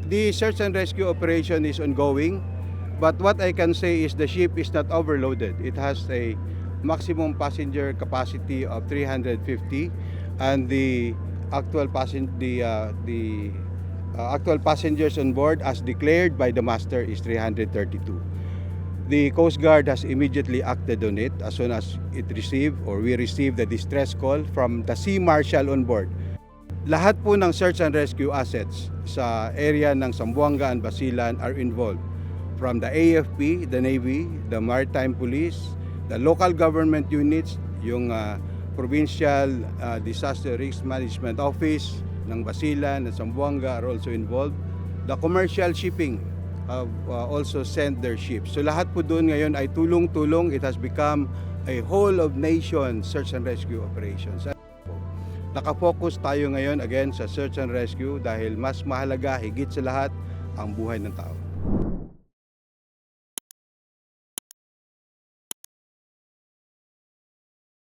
The search and rescue operation is ongoing, but what I can say is the ship is not overloaded. It has a maximum passenger capacity of 350, and the actual actual passengers on board as declared by the master is 332. The Coast Guard has immediately acted on it as soon as we received the distress call from the Sea Marshal on board. Lahat po ng search and rescue assets sa area ng Zamboanga and Basilan are involved. From the AFP, the Navy, the Maritime Police, the local government units, yung Provincial Disaster Risk Management Office ng Basilan and Zamboanga are also involved. The commercial shipping have also sent their ships. So lahat po doon ngayon ay tulong-tulong. It has become a whole of nation search and rescue operations. Nakafocus tayo ngayon again sa search and rescue dahil mas mahalaga higit sa lahat ang buhay ng tao.